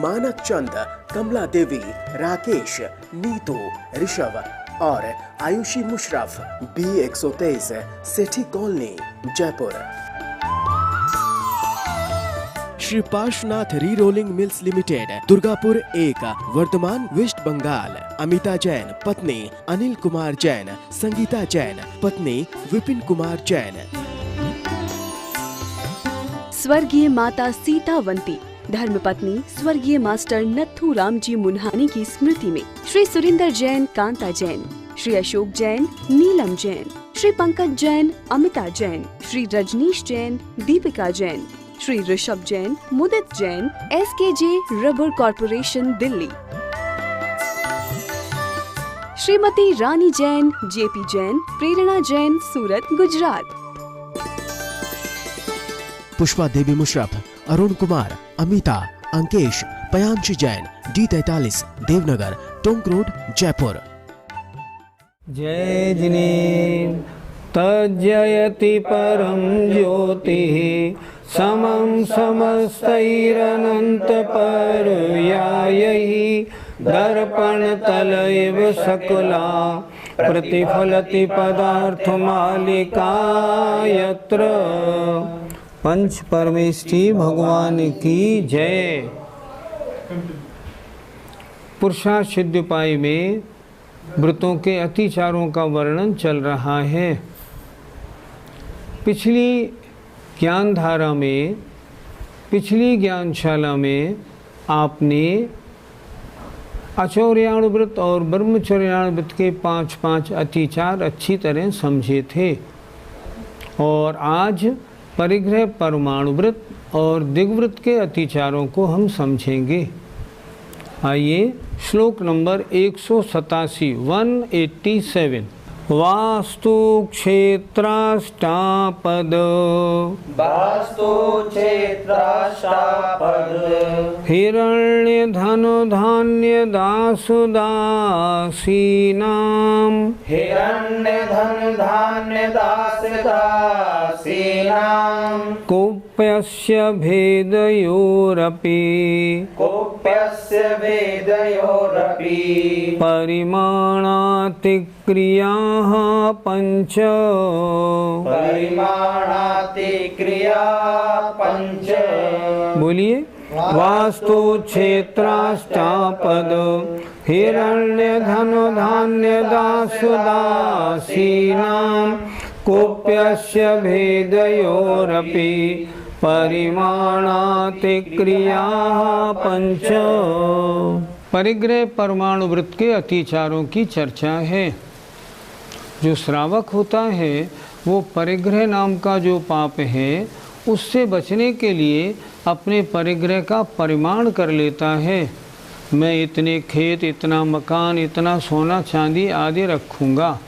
मानक चंद, कमला देवी, राकेश, नीतू, ऋषभ और Ayushi Musharraf, B123, Sethi colony, Jaipur. Shri Parshwanath re rolling mills limited, Durgapur 1, Vardhaman, West Bengal. Amita Jain, पत्नी अनिल कुमार जैन, संगीता जैन, पत्नी विपिन कुमार जैन। स्वर्गीय माता सीतावंती, धर्मपत्नी स्वर्गीय मास्टर नथु राम जी मुन्हानी की स्मृति में Shri Surendra Jain, Kanta Jain, Shri Ashok Jain, Neelam Jain, Shri Pankaj Jain, Amita Jain, Shri Rajneesh Jain, Deepika Jain, Shri Rishabh Jain, Mudit Jain, SKJ rubber corporation, Delhi. Shrimati Rani Jain, JP Jain, Prerna Jain, Surat, Gujarat. Pushpa Devi Musharraf, Arun Kumar, Amita, Ankesh, Payanshi Jain, D43, Devnagar, Tonk road, Jaipur. जय जिनेन्द्र तज्जयति परम ज्योतिः समं समस्तैरनंत पर्यायैः दर्पणतल एव सकला प्रतिफलति पदार्थमालिका यत्र। पंच परमेष्ठी भगवान की जय। पुरुषार्थ सिद्ध उपाय में व्रतों के अतिचारों का वर्णन चल रहा है। पिछली ज्ञानधारा में, पिछली ज्ञानशाला में आपने आचौर्याण व्रत और ब्रह्मचर्याण व्रत के 5 अतिचार अच्छी तरह समझे थे और आज परिग्रह परमाणु व्रत और दिग्व्रत के अतिचारों को हम समझेंगे। आइए श्लोक नंबर 187, 187। वास्तु क्षेत्राष्टापद, वास्तु क्षेत्राष्टापद, हिरण्य धनु धान्य दासु दासीनां, हिरण्य धनु धान्य दास दासीनां, कोप्यस्य भेदयोरपि, कोप्यस्य भेदयोरपि, परिमाणातिक्रियाः पंच, परिमाणातिक्रिया पंच। बोलिए। वास्तु क्षेत्राष्टापद, हिरण्य धनु धान्य दासु दासीनां, कोप्यस्य भेदयोरपि, परिमाणातिक्रियाः पंच। परिग्रह परमाणु व्रत के अतिचारों की चर्चा है। जो श्रावक होता है वो परिग्रह नाम का जो पाप है उससे बचने के लिए अपने परिग्रह का परिमाण कर लेता है। मैं इतने खेत, इतना मकान, इतना सोना चांदी आदि रखूँगा।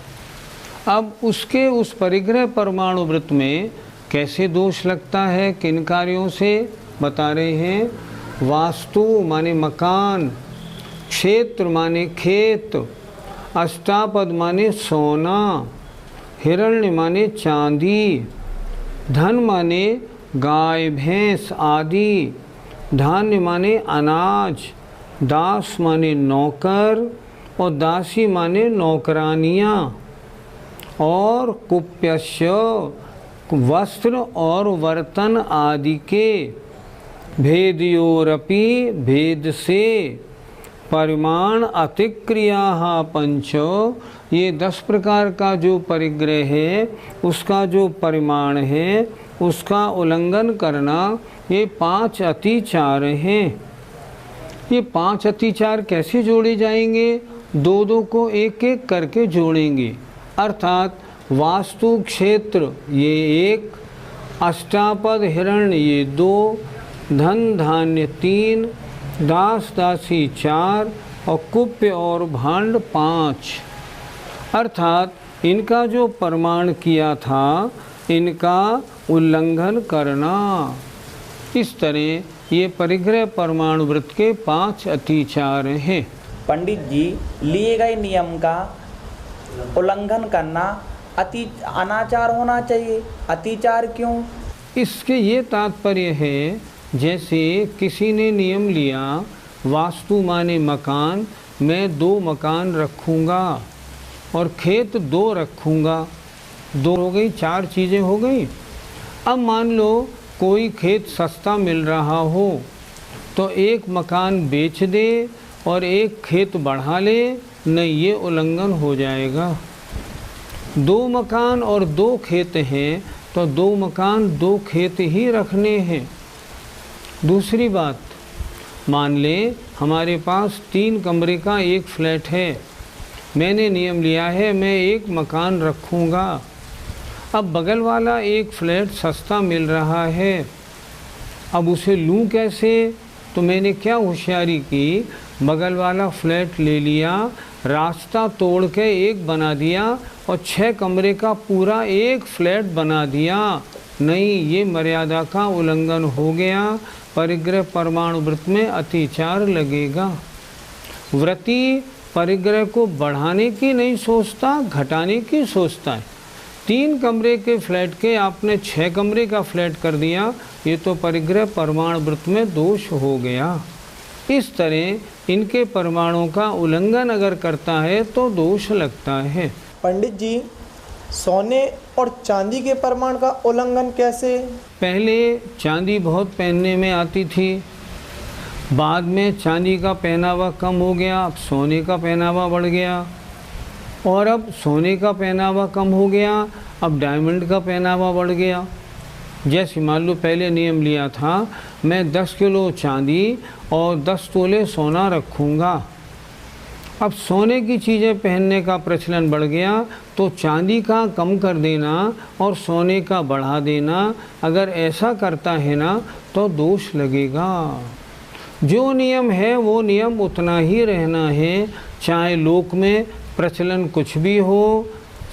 अब उसके उस परिग्रह परमाणु व्रत में कैसे दोष लगता है, किन कार्यों से बता रहे हैं। वास्तु माने मकान, क्षेत्र माने खेत, अष्टापद माने सोना, हिरण्य माने चांदी, धन माने गाय भैंस आदि, धान्य माने अनाज, दास माने नौकर और दासी माने नौकरानियाँ, और कुप्यस्य वस्त्र और वर्तन आदि के, भेदयोरपि भेद से, परिमाण अतिक्रिया पंच, ये 10 प्रकार का जो परिग्रह है उसका जो परिमाण है उसका उल्लंघन करना, ये 5 अतिचार हैं। ये 5 अतिचार कैसे जोड़े जाएंगे? 2 को एक एक करके जोड़ेंगे। अर्थात वास्तु क्षेत्र ये 1, अष्टापद हिरण्य ये 2, धन धान्य 3, दास दासी 4 और कुप्य और भांड 5। अर्थात इनका जो प्रमाण किया था इनका उल्लंघन करना। इस तरह ये परिग्रह परमाणु व्रत के 5 अतिचार हैं। पंडित जी, लिए गए नियम का उल्लंघन करना अनाचार होना चाहिए, अतिचार क्यों? इसके ये तात्पर्य है, जैसे किसी ने नियम लिया वास्तु माने मकान, मैं 2 मकान रखूँगा और खेत 2 रखूँगा। 2 हो गई, 4 चीज़ें हो गई। अब मान लो कोई खेत सस्ता मिल रहा हो तो 1 मकान बेच दे और 1 खेत बढ़ा ले, नहीं ये उल्लंघन हो जाएगा। 2 मकान और 2 खेत हैं तो 2 मकान 2 खेत ही रखने हैं। दूसरी बात, मान लें हमारे पास 3 कमरे का एक फ्लैट है, मैंने नियम लिया है मैं 1 मकान रखूँगा। अब बगल वाला एक फ्लैट सस्ता मिल रहा है, अब उसे लूँ कैसे? तो मैंने क्या होशियारी की, बगल वाला फ्लैट ले लिया, रास्ता तोड़ के 1 बना दिया और 6 कमरे का पूरा एक फ्लैट बना दिया। नहीं, ये मर्यादा का उल्लंघन हो गया, परिग्रह परमाणु व्रत में अतिचार लगेगा। व्रती परिग्रह को बढ़ाने की नहीं सोचता, घटाने की सोचता है। 3 कमरे के फ्लैट के आपने 6 कमरे का फ्लैट कर दिया, ये तो परिग्रह परमाणु व्रत में दोष हो गया। इस तरह इनके परमाणुओं का उल्लंघन अगर करता है तो दोष लगता है। पंडित जी, सोने और चांदी के परमाणु का उल्लंघन कैसे? पहले चांदी बहुत पहनने में आती थी, बाद में चांदी का पहनावा कम हो गया, अब सोने का पहनावा बढ़ गया, और अब सोने का पहनावा कम हो गया, अब डायमंड का पहनावा बढ़ गया। जैसे मान लो पहले नियम लिया था मैं 10 किलो चांदी और 10 तोले सोना रखूँगा, अब सोने की चीज़ें पहनने का प्रचलन बढ़ गया तो चांदी का कम कर देना और सोने का बढ़ा देना, अगर ऐसा करता है ना तो दोष लगेगा। जो नियम है वो नियम उतना ही रहना है, चाहे लोक में प्रचलन कुछ भी हो,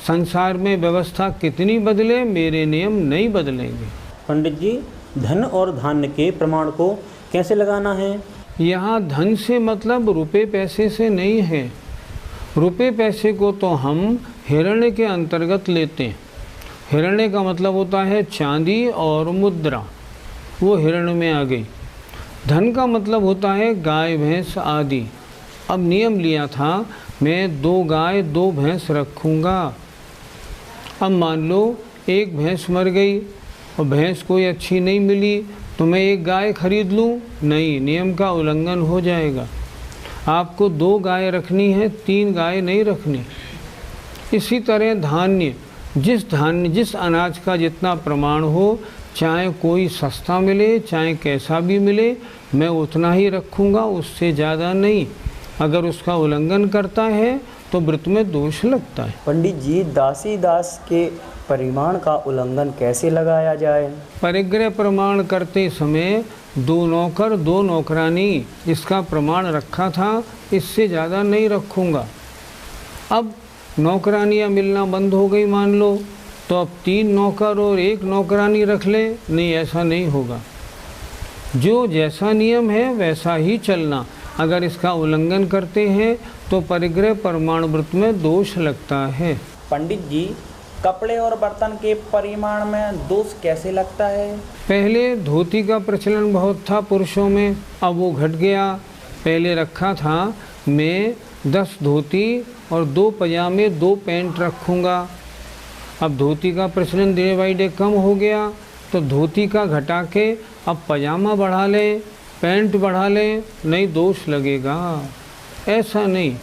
संसार में व्यवस्था कितनी बदले, मेरे नियम नहीं बदलेंगे। पंडित जी, धन और धान्य के प्रमाण को कैसे लगाना है? यहाँ धन से मतलब रुपए पैसे से नहीं है। रुपए पैसे को तो हम हिरण्य के अंतर्गत लेते हैं। हिरण्य का मतलब होता है चांदी और मुद्रा, वो हिरण्य में आ गई। धन का मतलब होता है गाय भैंस आदि। अब नियम लिया था मैं 2 गाय 2 भैंस रखूँगा। अब मान लो एक भैंस मर गई और भैंस कोई अच्छी नहीं मिली तो मैं 1 गाय खरीद लूँ, नहीं, नियम का उल्लंघन हो जाएगा। आपको 2 गाय रखनी है, 3 गाय नहीं रखनी। इसी तरह धान्य, जिस अनाज का जितना प्रमाण हो, चाहे कोई सस्ता मिले चाहे कैसा भी मिले, मैं उतना ही रखूँगा, उससे ज़्यादा नहीं। अगर उसका उल्लंघन करता है तो व्रत में दोष लगता है। पंडित जी, दासी दास के परिमाण का उल्लंघन कैसे लगाया जाए? परिग्रह प्रमाण करते समय 2 नौकर 2 नौकरानी इसका प्रमाण रखा था, इससे ज़्यादा नहीं रखूँगा। अब नौकरानियाँ मिलना बंद हो गई मान लो, तो अब 3 नौकर और 1 नौकरानी रख ले, नहीं, ऐसा नहीं होगा। जो जैसा नियम है वैसा ही चलना। अगर इसका उल्लंघन करते हैं तो परिग्रह परमाणु व्रत में दोष लगता है। पंडित जी, कपड़े और बर्तन के परिमाण में दोष कैसे लगता है? पहले धोती का प्रचलन बहुत था पुरुषों में, अब वो घट गया। पहले रखा था मैं 10 धोती और 2 पजामे 2 पैंट रखूँगा, अब धोती का प्रचलन डे बाई डे कम हो गया तो धोती का घटा के अब पजामा बढ़ा ले, पैंट बढ़ा ले, नहीं, दोष लगेगा। ऐसा नहीं,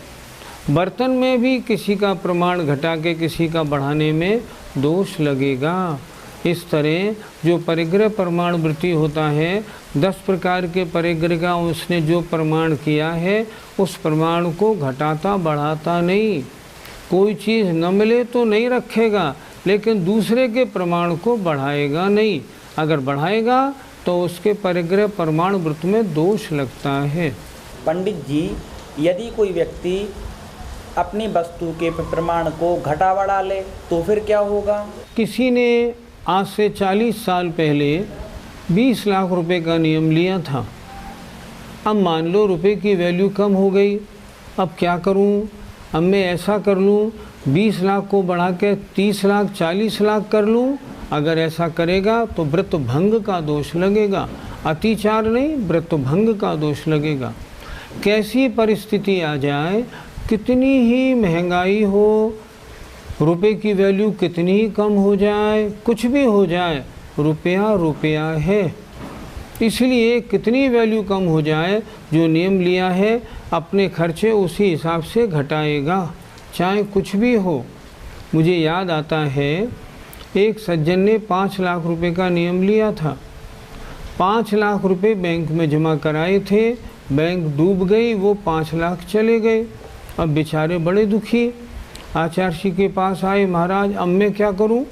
बर्तन में भी किसी का प्रमाण घटा के किसी का बढ़ाने में दोष लगेगा। इस तरह जो परिग्रह परमाणु वृत्ति होता है, 10 प्रकार के परिग्रह का उसने जो प्रमाण किया है उस प्रमाण को घटाता बढ़ाता नहीं। कोई चीज़ न मिले तो नहीं रखेगा, लेकिन दूसरे के प्रमाण को बढ़ाएगा नहीं। अगर बढ़ाएगा तो उसके परिग्रह परमाणु व्रत में दोष लगता है। पंडित जी, यदि कोई व्यक्ति अपनी वस्तु के प्रमाण को घटा बढ़ा ले तो फिर क्या होगा? किसी ने आज से 40 साल पहले 20 लाख रुपए का नियम लिया था। अब मान लो रुपए की वैल्यू कम हो गई, अब क्या करूं? अब मैं ऐसा कर लूं 20 लाख को बढ़ा के 30 लाख 40 लाख कर लूं। अगर ऐसा करेगा तो व्रत भंग का दोष लगेगा, अतिचार नहीं, व्रत भंग का दोष लगेगा। कैसी परिस्थिति आ जाए, कितनी ही महंगाई हो, रुपए की वैल्यू कितनी ही कम हो जाए, कुछ भी हो जाए, रुपया रुपया है। इसलिए कितनी वैल्यू कम हो जाए, जो नियम लिया है अपने खर्चे उसी हिसाब से घटाएगा, चाहे कुछ भी हो। मुझे याद आता है एक सज्जन ने 5 लाख रुपए का नियम लिया था। 5 लाख रुपए बैंक में जमा कराए थे, बैंक डूब गई, वो 5 लाख चले गए। अब बेचारे बड़े दुखी आचार्य जी के पास आए, महाराज अब मैं क्या करूं?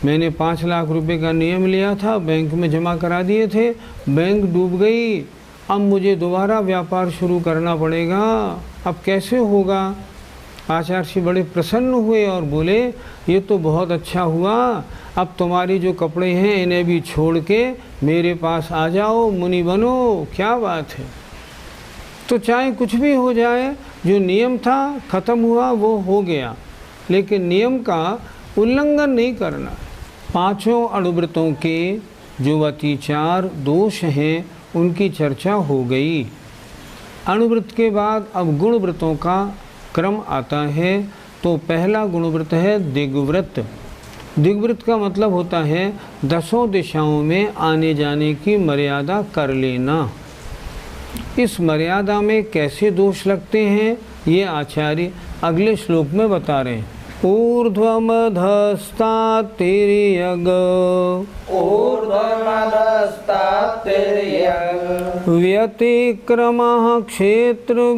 मैंने 5 लाख रुपए का नियम लिया था, बैंक में जमा करा दिए थे, बैंक डूब गई, अब मुझे दोबारा व्यापार शुरू करना पड़ेगा, अब कैसे होगा? आचार्य जी बड़े प्रसन्न हुए और बोले, ये तो बहुत अच्छा हुआ, अब तुम्हारी जो कपड़े हैं इन्हें भी छोड़ के मेरे पास आ जाओ, मुनि बनो, क्या बात है। तो चाहे कुछ भी हो जाए, जो नियम था ख़त्म हुआ, वो हो गया, लेकिन नियम का उल्लंघन नहीं करना। 5 अणुव्रतों के जो अतिचार दोष हैं उनकी चर्चा हो गई। अणुव्रत के बाद अब गुणव्रतों का क्रम आता है। तो पहला गुणव्रत है दिग्व्रत। दिग्व्रत का मतलब होता है 10 दिशाओं में आने जाने की मर्यादा कर लेना। इस मर्यादा में कैसे दोष लगते हैं ये आचार्य अगले श्लोक में बता रहे हैं। ऊर्ध्वमधस्ता तिर्यग व्यतिक्रमः क्षेत्रवृद्धिराधानम्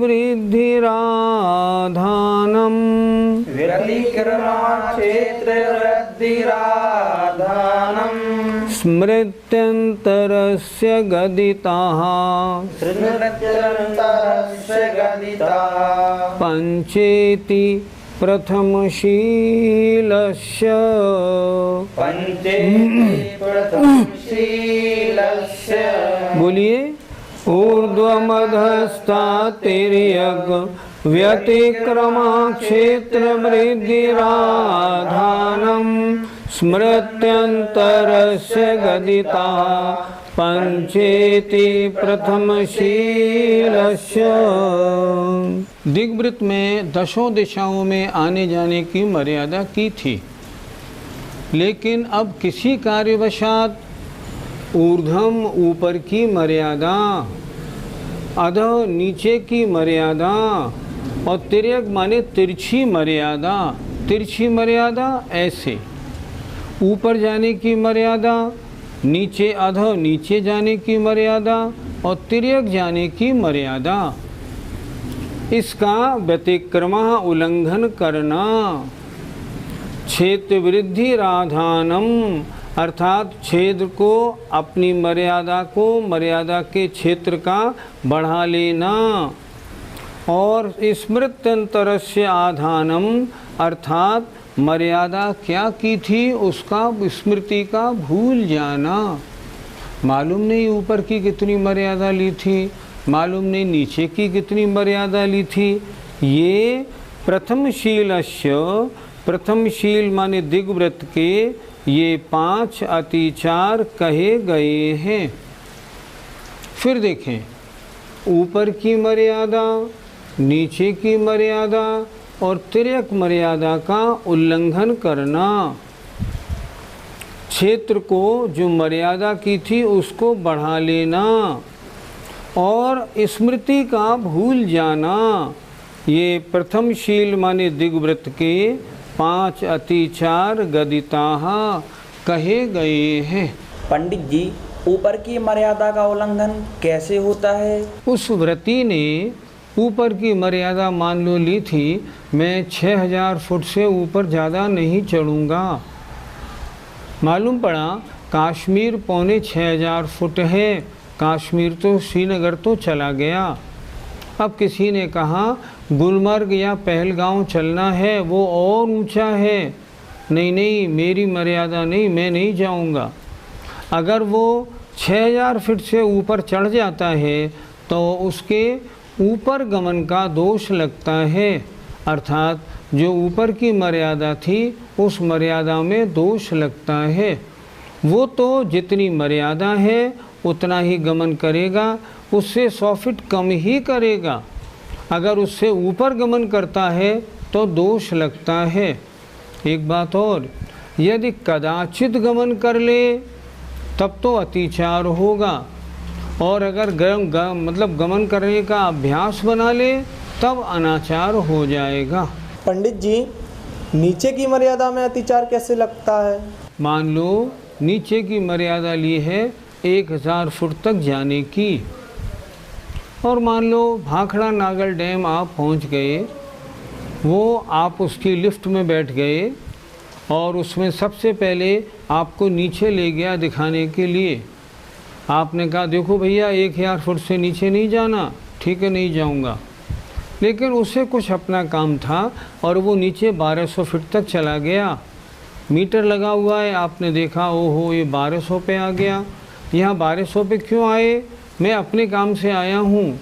स्मृत्यन्तरस्य गदिताः पंचेति प्रथमशीलस्य बोलिए। ऊर्ध्वमधस्ता तिर्यग व्यतिक्रमा क्षेत्रवृद्धिराधानम् स्मृत्यन्तरस्य गदिता पंचेति प्रथमशीलस्य। दिग्व्रत में 10 दिशाओं में आने जाने की मर्यादा की थी, लेकिन अब किसी कार्यवशात ऊर्ध्वम ऊपर की मर्यादा, अधः नीचे की मर्यादा और तिर्यक माने तिरछी मर्यादा। तिरछी मर्यादा ऐसे ऊपर जाने की मर्यादा, नीचे अधः नीचे जाने की मर्यादा और तिर्यक जाने की मर्यादा, इसका व्यतिक्रमा उल्लंघन करना। क्षेत्र वृद्धि राधानम अर्थात क्षेत्र को अपनी मर्यादा को मर्यादा के क्षेत्र का बढ़ा लेना। और स्मृत्यंतरस्य आधानम अर्थात मर्यादा क्या की थी उसका स्मृति का भूल जाना। मालूम नहीं ऊपर की कितनी मर्यादा ली थी, मालूम नहीं नीचे की कितनी मर्यादा ली थी। ये प्रथमशीलस्य, प्रथमशील माने दिग्व्रत के ये 5 अतिचार कहे गए हैं। फिर देखें, ऊपर की मर्यादा, नीचे की मर्यादा और तिर्यक मर्यादा का उल्लंघन करना। क्षेत्र को जो मर्यादा की थी उसको बढ़ा लेना और स्मृति का भूल जाना। ये प्रथमशील माने दिग्व्रत के 5 अतिचार गदिताः कहे गए हैं। पंडित जी, ऊपर की मर्यादा का उल्लंघन कैसे होता है? उस व्रती ने ऊपर की मर्यादा मान लो ली थी, मैं 6000 फुट से ऊपर ज़्यादा नहीं चढ़ूँगा। मालूम पड़ा कश्मीर 6500 फुट है, कश्मीर तो श्रीनगर तो चला गया। अब किसी ने कहा गुलमर्ग या पहलगांव चलना है, वो और ऊंचा है। नहीं नहीं, मेरी मर्यादा नहीं, मैं नहीं जाऊंगा। अगर वो 6000 फीट से ऊपर चढ़ जाता है तो उसके ऊपर गमन का दोष लगता है, अर्थात जो ऊपर की मर्यादा थी उस मर्यादा में दोष लगता है। वो तो जितनी मर्यादा है उतना ही गमन करेगा, उससे 100 फीट कम ही करेगा। अगर उससे ऊपर गमन करता है तो दोष लगता है। एक बात और, यदि कदाचित गमन कर ले तब तो अतिचार होगा, और अगर गमन करने का अभ्यास बना ले तब अनाचार हो जाएगा। पंडित जी, नीचे की मर्यादा में अतिचार कैसे लगता है? मान लो नीचे की मर्यादा ली है 1000 फुट तक जाने की, और मान लो भाखड़ा नागल डैम आप पहुंच गए, वो आप उसकी लिफ्ट में बैठ गए और उसमें सबसे पहले आपको नीचे ले गया दिखाने के लिए। आपने कहा देखो भैया 1000 फुट से नीचे नहीं जाना। ठीक है, नहीं जाऊंगा। लेकिन उसे कुछ अपना काम था और वो नीचे 1200 फीट तक चला गया। मीटर लगा हुआ है, आपने देखा ओहो ये 1200 पे आ गया। यहाँ 1200 पे क्यों आए? मैं अपने काम से आया हूँ।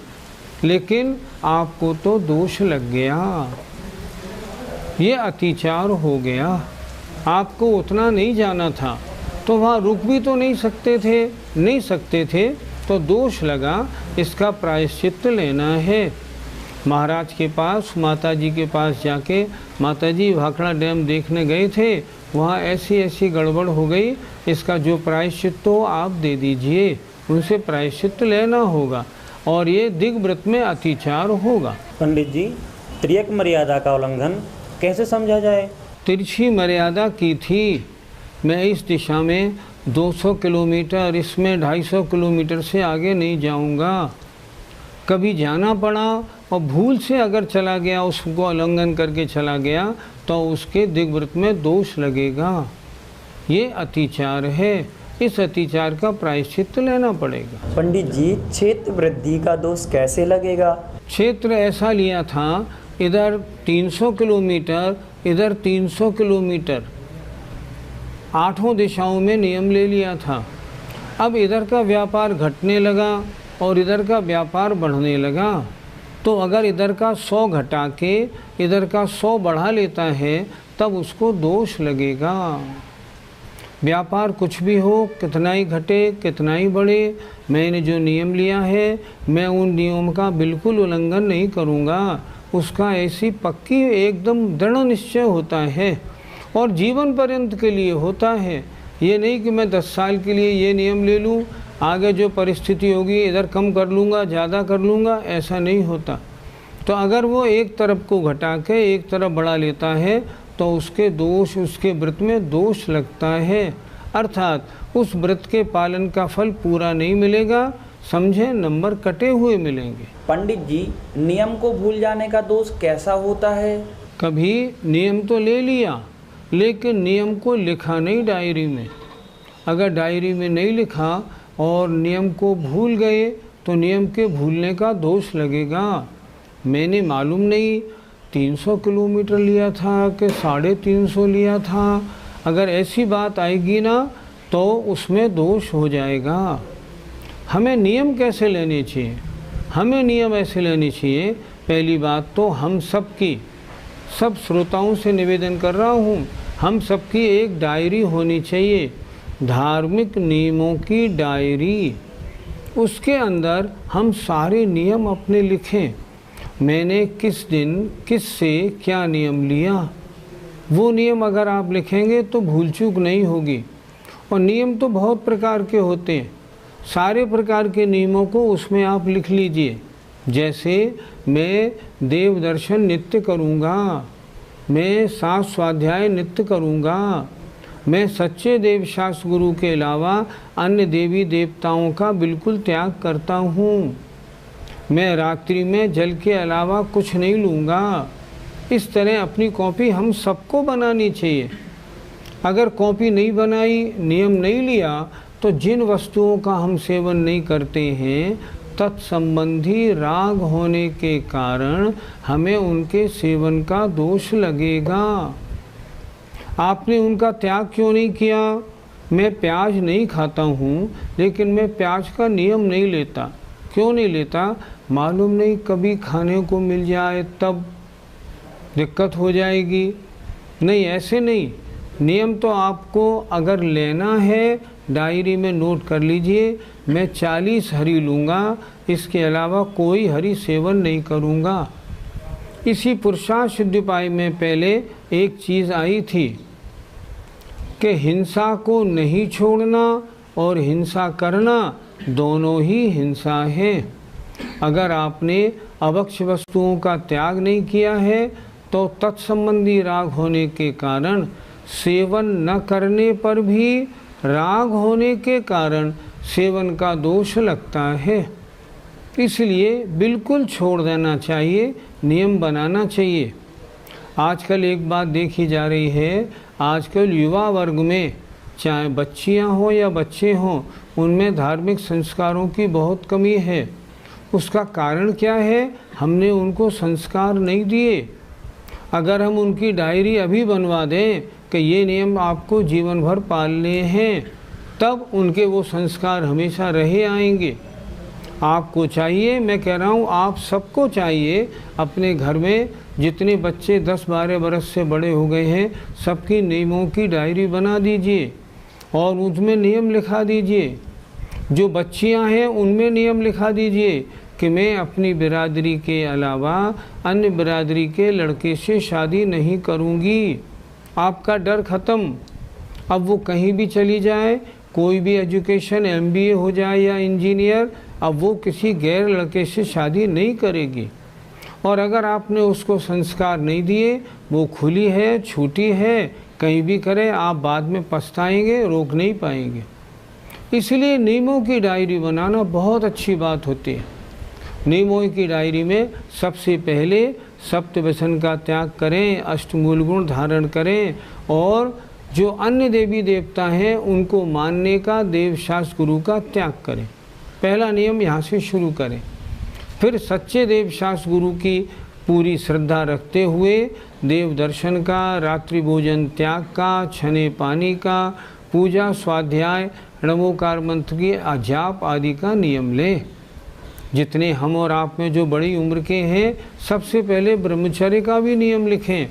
लेकिन आपको तो दोष लग गया, ये अतिचार हो गया। आपको उतना नहीं जाना था तो वहाँ रुक भी तो नहीं सकते थे तो दोष लगा। इसका प्रायश्चित्त लेना है। महाराज के पास, माताजी के पास जाके, माताजी भाखड़ा डैम देखने गए थे, वहाँ ऐसी गड़बड़ हो गई, इसका जो प्रायश्चित्त हो आप दे दीजिए। उनसे प्रायश्चित्त लेना होगा और ये दिग्व्रत में अतिचार होगा। पंडित जी, त्रियक मर्यादा का उल्लंघन कैसे समझा जाए? तिरछी मर्यादा की थी। मैं इस दिशा में 200 किलोमीटर, इसमें 250 किलोमीटर से आगे नहीं जाऊंगा। कभी जाना पड़ा और भूल से अगर चला गया, उसको उल्लंघन करके चला गया, तो उसके दिग्व्रत में दोष लगेगा। ये अतिचार है। इस अतिचार का प्रायश्चित्त लेना पड़ेगा। पंडित जी, क्षेत्र वृद्धि का दोष कैसे लगेगा? क्षेत्र ऐसा लिया था, इधर 300 किलोमीटर, इधर 300 किलोमीटर, 8 दिशाओं में नियम ले लिया था। अब इधर का व्यापार घटने लगा और इधर का व्यापार बढ़ने लगा, तो अगर इधर का 100 घटा के इधर का 100 बढ़ा लेता है तब उसको दोष लगेगा। व्यापार कुछ भी हो, कितना ही घटे कितना ही बढ़े, मैंने जो नियम लिया है मैं उन नियम का बिल्कुल उल्लंघन नहीं करूँगा। उसका ऐसी पक्की एकदम दृढ़ निश्चय होता है और जीवन पर्यंत के लिए होता है। ये नहीं कि मैं 10 साल के लिए ये नियम ले लूँ, आगे जो परिस्थिति होगी इधर कम कर लूँगा, ज़्यादा कर लूँगा, ऐसा नहीं होता। तो अगर वो एक तरफ को घटा के एक तरफ बढ़ा लेता है तो उसके दोष, उसके व्रत में दोष लगता है, अर्थात उस व्रत के पालन का फल पूरा नहीं मिलेगा। समझे, नंबर कटे हुए मिलेंगे। पंडित जी, नियम को भूल जाने का दोष कैसा होता है? कभी नियम तो ले लिया लेकिन नियम को लिखा नहीं डायरी में। अगर डायरी में नहीं लिखा और नियम को भूल गए तो नियम के भूलने का दोष लगेगा। मैंने मालूम नहीं 300 किलोमीटर लिया था कि 350 लिया था। अगर ऐसी बात आएगी ना तो उसमें दोष हो जाएगा। हमें नियम कैसे लेने चाहिए? हमें नियम ऐसे लेने चाहिए। पहली बात तो हम सबकी, सब श्रोताओं से निवेदन कर रहा हूँ, हम सबकी एक डायरी होनी चाहिए, धार्मिक नियमों की डायरी। उसके अंदर हम सारे नियम अपने लिखें। मैंने किस दिन किससे क्या नियम लिया, वो नियम अगर आप लिखेंगे तो भूल चूक नहीं होगी। और नियम तो बहुत प्रकार के होते हैं, सारे प्रकार के नियमों को उसमें आप लिख लीजिए। जैसे मैं देव दर्शन नित्य करूँगा, मैं 7 स्वाध्याय नित्य करूँगा, मैं सच्चे देव शास्त्र गुरु के अलावा अन्य देवी देवताओं का बिल्कुल त्याग करता हूँ, मैं रात्रि में जल के अलावा कुछ नहीं लूँगा। इस तरह अपनी कॉपी हम सबको बनानी चाहिए। अगर कॉपी नहीं बनाई, नियम नहीं लिया, तो जिन वस्तुओं का हम सेवन नहीं करते हैं तत्संबंधी राग होने के कारण हमें उनके सेवन का दोष लगेगा। आपने उनका त्याग क्यों नहीं किया? मैं प्याज नहीं खाता हूँ लेकिन मैं प्याज का नियम नहीं लेता। क्यों नहीं लेता? मालूम नहीं कभी खाने को मिल जाए तब दिक्कत हो जाएगी। नहीं, ऐसे नहीं। नियम तो आपको अगर लेना है डायरी में नोट कर लीजिए, मैं 40 हरी लूँगा, इसके अलावा कोई हरी सेवन नहीं करूँगा। इसी पुरुषार्थ सिद्धि उपाय में पहले एक चीज़ आई थी कि हिंसा को नहीं छोड़ना और हिंसा करना दोनों ही हिंसा है। अगर आपने अभक्ष्य वस्तुओं का त्याग नहीं किया है तो तत्संबंधी राग होने के कारण, सेवन न करने पर भी राग होने के कारण सेवन का दोष लगता है। इसलिए बिल्कुल छोड़ देना चाहिए, नियम बनाना चाहिए। आजकल एक बात देखी जा रही है, आजकल युवा वर्ग में चाहे बच्चियां हों या बच्चे हों, उनमें धार्मिक संस्कारों की बहुत कमी है। उसका कारण क्या है? हमने उनको संस्कार नहीं दिए। अगर हम उनकी डायरी अभी बनवा दें कि ये नियम आपको जीवन भर पालने हैं, तब उनके वो संस्कार हमेशा रहे आएंगे। आपको चाहिए, मैं कह रहा हूँ आप सबको चाहिए, अपने घर में जितने बच्चे 10-12 बरस से बड़े हो गए हैं, सबकी नियमों की डायरी बना दीजिए और उसमें नियम लिखा दीजिए। जो बच्चियां हैं उनमें नियम लिखा दीजिए कि मैं अपनी बिरादरी के अलावा अन्य बिरादरी के लड़के से शादी नहीं करूंगी। आपका डर ख़त्म। अब वो कहीं भी चली जाए, कोई भी एजुकेशन MBA हो जाए या इंजीनियर, अब वो किसी गैर लड़के से शादी नहीं करेगी। और अगर आपने उसको संस्कार नहीं दिए, वो खुली है, छूटी है, कहीं भी करे, आप बाद में पछताएंगे, रोक नहीं पाएंगे। इसलिए नियमों की डायरी बनाना बहुत अच्छी बात होती है। नियमों की डायरी में सबसे पहले सप्तव्यसन का त्याग करें, अष्टमूल गुण धारण करें और जो अन्य देवी देवता हैं उनको मानने का, देवशास्त्र गुरु का त्याग करें। पहला नियम यहाँ से शुरू करें। फिर सच्चे देवशास्त्र गुरु की पूरी श्रद्धा रखते हुए देव दर्शन का, रात्रि भोजन त्याग का, छने पानी का, पूजा, स्वाध्याय, नमोकार मंत्र की जाप आदि का नियम लें। जितने हम और आप में जो बड़ी उम्र के हैं, सबसे पहले ब्रह्मचर्य का भी नियम लिखें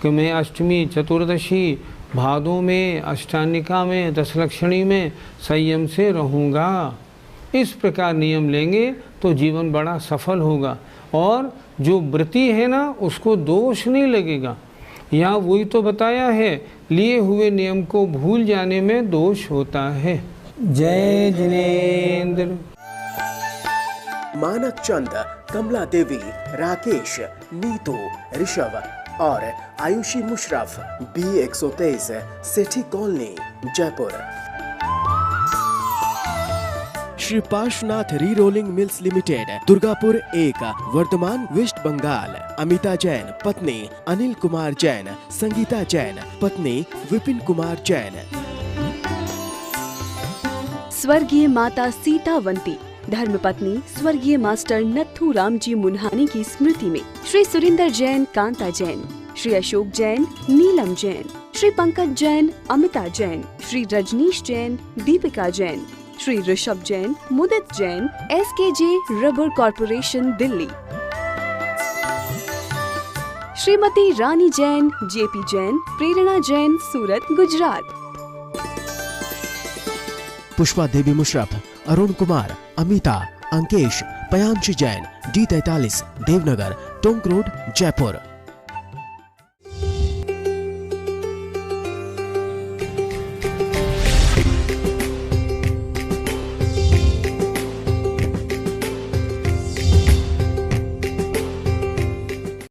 कि मैं अष्टमी, चतुर्दशी, भादों में, अष्टानिका में, दशलक्षणी में संयम से रहूँगा। इस प्रकार नियम लेंगे तो जीवन बड़ा सफल होगा और जो व्रती है ना, उसको दोष नहीं लगेगा। यहाँ वही तो बताया है, लिए हुए नियम को भूल जाने में दोष होता है। जय जिनेंद्र। मानक चंद, कमला देवी, राकेश, नीतू, ऋषभ और Ayushi Musharraf, B123, Sethi colony, Jaipur. Shri Parshwanath re rolling mills limited, Durgapur 1, Vardhaman, West Bengal. Amita Jain पत्नी अनिल कुमार जैन, संगीता जैन पत्नी विपिन कुमार जैन। स्वर्गीय माता सीतावंती धर्मपत्नी स्वर्गीय मास्टर नथुराम जी मुन्हानी की स्मृति में Shri Surinder Jain, Kanta Jain, Shri Ashok Jain, Neelam Jain, Shri Pankaj Jain, Amita Jain, Shri Rajneesh Jain, Deepika Jain, Shri Rishabh Jain, Mudit Jain, SKJ rubber corporation, Delhi. Shrimati Rani Jain, JP Jain, Prerna Jain, Surat, Gujarat. Pushpa Devi Musharraf, Arun Kumar, Amita, Ankesh, Payanshi Jain, D43, Devnagar, Tonk road, Jaipur.